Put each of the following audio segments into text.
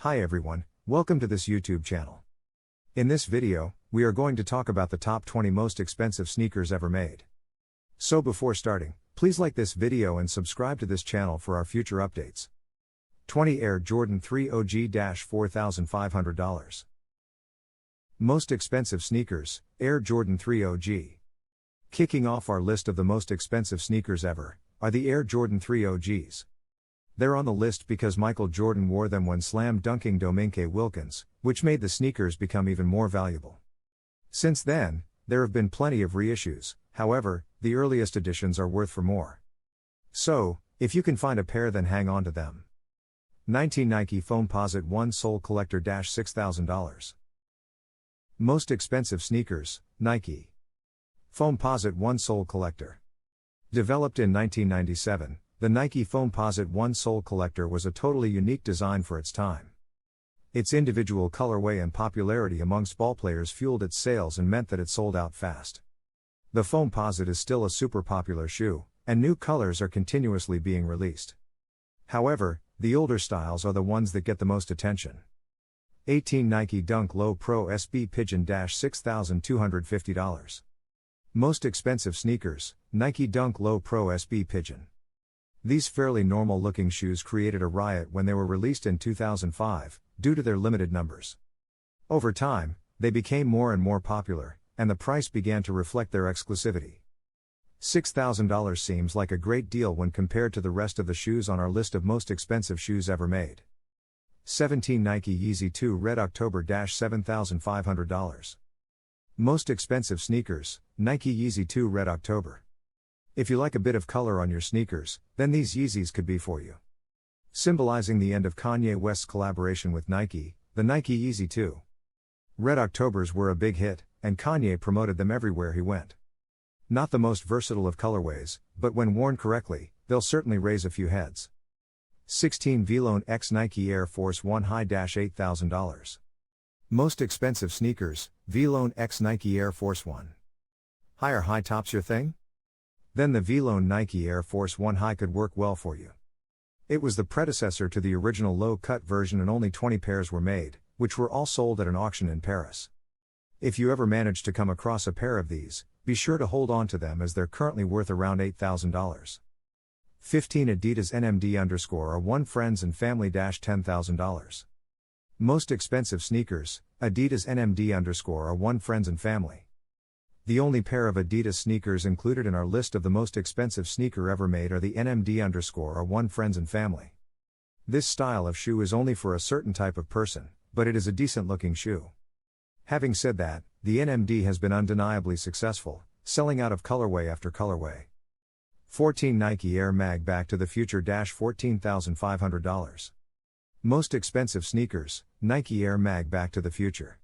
Hi everyone, welcome to this YouTube channel. In this video, we are going to talk about the top 20 most expensive sneakers ever made. So before starting, please like this video and subscribe to this channel for our future updates. 20 Air Jordan 3 OG $4,500. Most expensive sneakers, Air Jordan 3 OG. Kicking off our list of the most expensive sneakers ever, are the Air Jordan 3 OGs. They're on the list because Michael Jordan wore them when slam dunking Dominique Wilkins, which made the sneakers become even more valuable. Since then, there have been plenty of reissues, however, the earliest editions are worth for more. So, if you can find a pair, then hang on to them. 19 Nike Foamposite 1 Sole Collector $6,000. Most expensive sneakers, Nike Foamposite 1 Sole Collector. Developed in 1997, the Nike Foamposite 1 Sole Collector was a totally unique design for its time. Its individual colorway and popularity amongst ballplayers fueled its sales and meant that it sold out fast. The Foamposite is still a super popular shoe, and new colors are continuously being released. However, the older styles are the ones that get the most attention. 18 Nike Dunk Low Pro SB Pigeon $6,250. Most expensive sneakers, Nike Dunk Low Pro SB Pigeon. These fairly normal looking shoes created a riot when they were released in 2005, due to their limited numbers. Over time, they became more and more popular, and the price began to reflect their exclusivity. $6,000 seems like a great deal when compared to the rest of the shoes on our list of most expensive shoes ever made. 17 Nike Yeezy 2 Red October $7,500. Most expensive sneakers, Nike Yeezy 2 Red October. If you like a bit of color on your sneakers, then these Yeezys could be for you. Symbolizing the end of Kanye West's collaboration with Nike, the Nike Yeezy 2 Red Octobers were a big hit, and Kanye promoted them everywhere he went. Not the most versatile of colorways, but when worn correctly, they'll certainly raise a few heads. 16 Vlone X Nike Air Force 1 High $8,000. Most expensive sneakers, Vlone X Nike Air Force 1 Higher high tops your thing? Then the Vlone Nike Air Force 1 High could work well for you. It was the predecessor to the original low-cut version, and only 20 pairs were made, which were all sold at an auction in Paris. If you ever manage to come across a pair of these, be sure to hold on to them, as they're currently worth around $8,000. 15 Adidas NMD_1 Friends and Family $10,000. Most expensive sneakers, Adidas NMD_1 Friends and Family. The only pair of Adidas sneakers included in our list of the most expensive sneaker ever made are the NMD_1 Friends and Family. This style of shoe is only for a certain type of person, but it is a decent looking shoe. Having said that, the NMD has been undeniably successful, selling out of colorway after colorway. 14 Nike Air Mag Back to the Future $14,500. Most expensive sneakers, Nike Air Mag Back to the Future.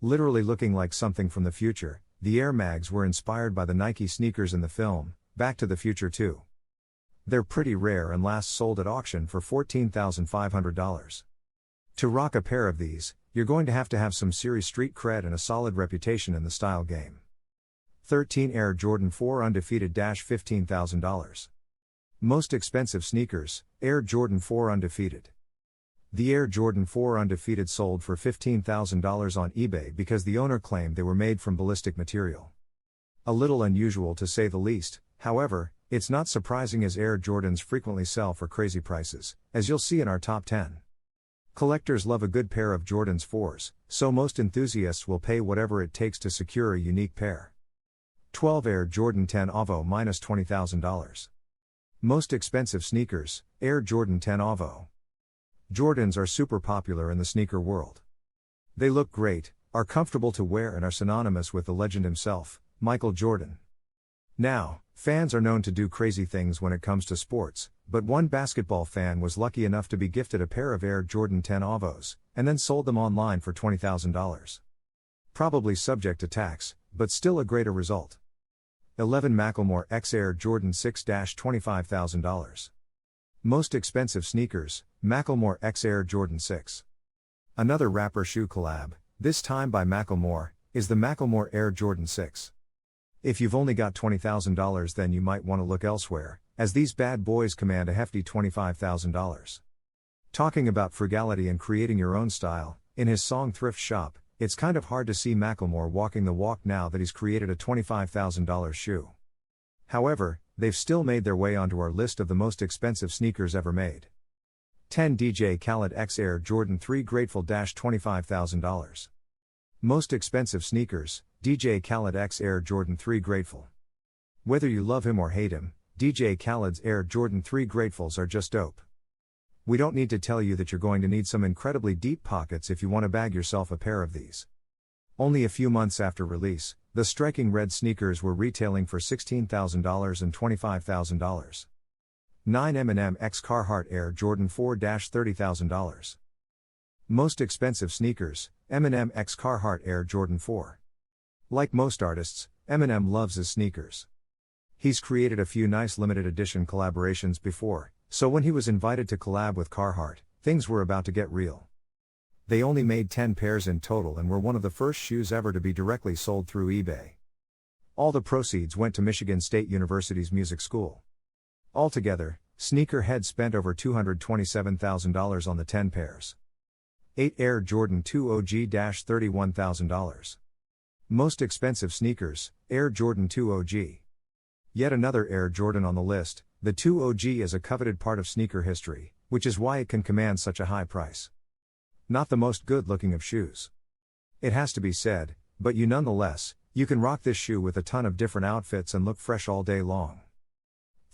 Literally looking like something from the future, the Air Mags were inspired by the Nike sneakers in the film, Back to the Future 2. They're pretty rare and last sold at auction for $14,500. To rock a pair of these, you're going to have some serious street cred and a solid reputation in the style game. 13 Air Jordan 4 Undefeated $15,000. Most expensive sneakers, Air Jordan 4 Undefeated. The Air Jordan 4 Undefeated sold for $15,000 on eBay because the owner claimed they were made from ballistic material. A little unusual to say the least, however, it's not surprising as Air Jordans frequently sell for crazy prices, as you'll see in our top 10. Collectors love a good pair of Jordans 4s, so most enthusiasts will pay whatever it takes to secure a unique pair. 12 Air Jordan 10 Avo $20,000. Most expensive sneakers, Air Jordan 10 Avo. Jordans are super popular in the sneaker world. They look great, are comfortable to wear, and are synonymous with the legend himself, Michael Jordan. Now, fans are known to do crazy things when it comes to sports, but one basketball fan was lucky enough to be gifted a pair of Air Jordan 10 Avos, and then sold them online for $20,000. Probably subject to tax, but still a greater result. 11 Macklemore X Air Jordan 6 $25,000. Most expensive sneakers, Macklemore X Air Jordan 6. Another rapper shoe collab, this time by Macklemore, is the Macklemore Air Jordan 6. If you've only got $20,000, then you might want to look elsewhere, as these bad boys command a hefty $25,000. Talking about frugality and creating your own style, in his song Thrift Shop, it's kind of hard to see Macklemore walking the walk now that he's created a $25,000 shoe. However, they've still made their way onto our list of the most expensive sneakers ever made. 10 DJ Khaled X Air Jordan 3 Grateful $25,000. Most expensive sneakers, DJ Khaled X Air Jordan 3 Grateful. Whether you love him or hate him, DJ Khaled's Air Jordan 3 Gratefuls are just dope. We don't need to tell you that you're going to need some incredibly deep pockets if you want to bag yourself a pair of these. Only a few months after release, the striking red sneakers were retailing for $16,000 and $25,000. 9 Eminem X Carhartt Air Jordan 4 $30,000. Most expensive sneakers, Eminem X Carhartt Air Jordan 4. Like most artists, Eminem loves his sneakers. He's created a few nice limited edition collaborations before, so when he was invited to collab with Carhartt, things were about to get real. They only made 10 pairs in total and were one of the first shoes ever to be directly sold through eBay. All the proceeds went to Michigan State University's music school. Altogether, sneakerheads spent over $227,000 on the 10 pairs. 8 Air Jordan 2 OG $31,000. Most expensive sneakers, Air Jordan 2 OG. Yet another Air Jordan on the list, the 2 OG is a coveted part of sneaker history, which is why it can command such a high price. Not the most good-looking of shoes. It has to be said, but nonetheless, you can rock this shoe with a ton of different outfits and look fresh all day long.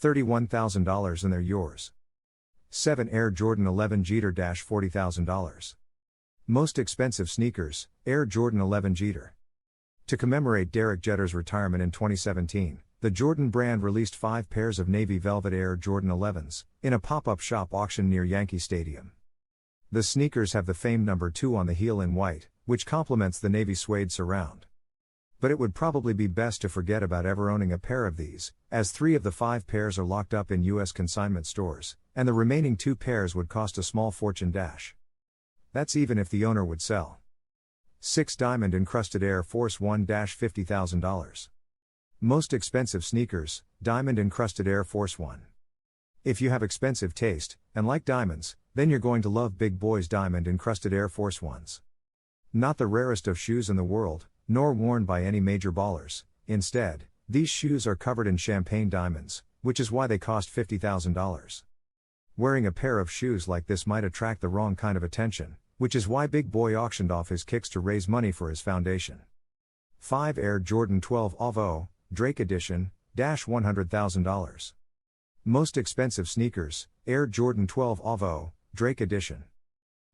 $31,000 and they're yours. 7 Air Jordan 11 Jeter $40,000. Most expensive sneakers, Air Jordan 11 Jeter. To commemorate Derek Jeter's retirement in 2017, the Jordan brand released 5 pairs of navy velvet Air Jordan 11s, in a pop-up shop auction near Yankee Stadium. The sneakers have the famed number 2 on the heel in white, which complements the navy suede surround. But it would probably be best to forget about ever owning a pair of these, as 3 of the 5 pairs are locked up in U.S. consignment stores, and the remaining 2 pairs would cost a small fortune. That's even if the owner would sell. 6 Diamond Encrusted Air Force 1 $50,000. Most expensive sneakers, Diamond Encrusted Air Force 1. If you have expensive taste, and like diamonds, then you're going to love Big Boy's Diamond Encrusted Air Force 1s. Not the rarest of shoes in the world, nor worn by any major ballers. Instead, these shoes are covered in champagne diamonds, which is why they cost $50,000. Wearing a pair of shoes like this might attract the wrong kind of attention, which is why Big Boy auctioned off his kicks to raise money for his foundation. 5 Air Jordan 12 OVO, Drake Edition, $100,000. Most expensive sneakers, Air Jordan 12 OVO, Drake Edition.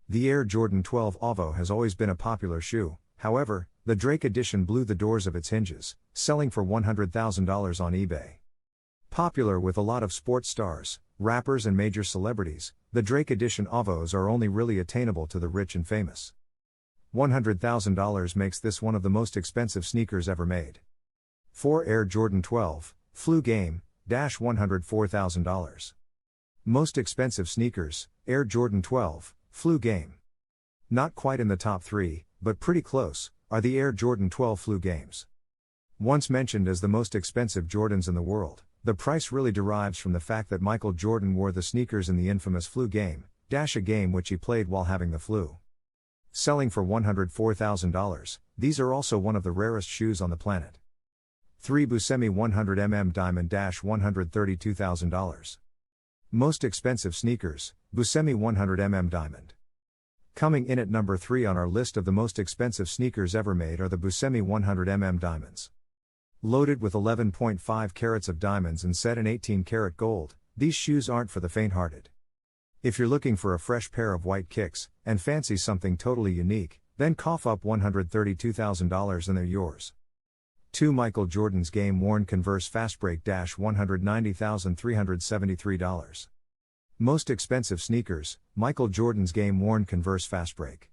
The Air Jordan 12 OVO has always been a popular shoe, however, the Drake Edition blew the doors of its hinges, selling for $100,000 on eBay. Popular with a lot of sports stars, rappers and major celebrities, the Drake Edition OVOs are only really attainable to the rich and famous. $100,000 makes this one of the most expensive sneakers ever made. 4 Air Jordan 12, Flu Game, $104,000. Most expensive sneakers, Air Jordan 12, Flu Game. Not quite in the top 3, but pretty close, are the Air Jordan 12 Flu Games. Once mentioned as the most expensive Jordans in the world, the price really derives from the fact that Michael Jordan wore the sneakers in the infamous Flu Game, a game which he played while having the flu. Selling for $104,000, these are also one of the rarest shoes on the planet. 3 Buscemi 100mm Diamond $132,000. Most expensive sneakers, Buscemi 100mm Diamond. Coming in at number 3 on our list of the most expensive sneakers ever made are the Buscemi 100mm Diamonds. Loaded with 11.5 carats of diamonds and set in 18 karat gold, these shoes aren't for the faint-hearted. If you're looking for a fresh pair of white kicks, and fancy something totally unique, then cough up $132,000 and they're yours. 2 Michael Jordan's game-worn Converse Fastbreak $190,373. Most expensive sneakers, Michael Jordan's game-worn Converse Fastbreak.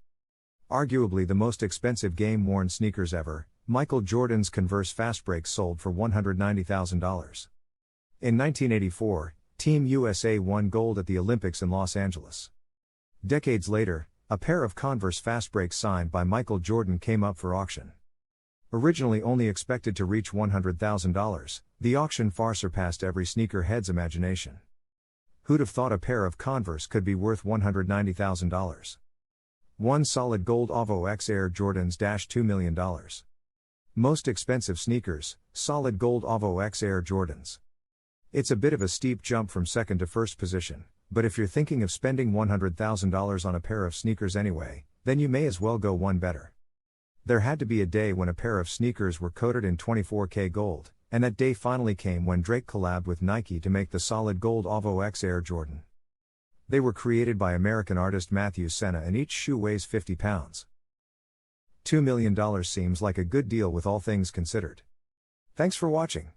Arguably the most expensive game-worn sneakers ever, Michael Jordan's Converse Fastbreak sold for $190,000. In 1984, Team USA won gold at the Olympics in Los Angeles. Decades later, a pair of Converse Fastbreaks signed by Michael Jordan came up for auction. Originally only expected to reach $100,000, the auction far surpassed every sneakerhead's imagination. Who'd have thought a pair of Converse could be worth $190,000? One solid gold Avo X Air Jordans $2 million. Most expensive sneakers, solid gold Avo X Air Jordans. It's a bit of a steep jump from second to first position, but if you're thinking of spending $100,000 on a pair of sneakers anyway, then you may as well go one better. There had to be a day when a pair of sneakers were coated in 24K gold, and that day finally came when Drake collabed with Nike to make the solid gold Avo X Air Jordan. They were created by American artist Matthew Senna and each shoe weighs 50 pounds. $2 million seems like a good deal with all things considered. Thanks for watching.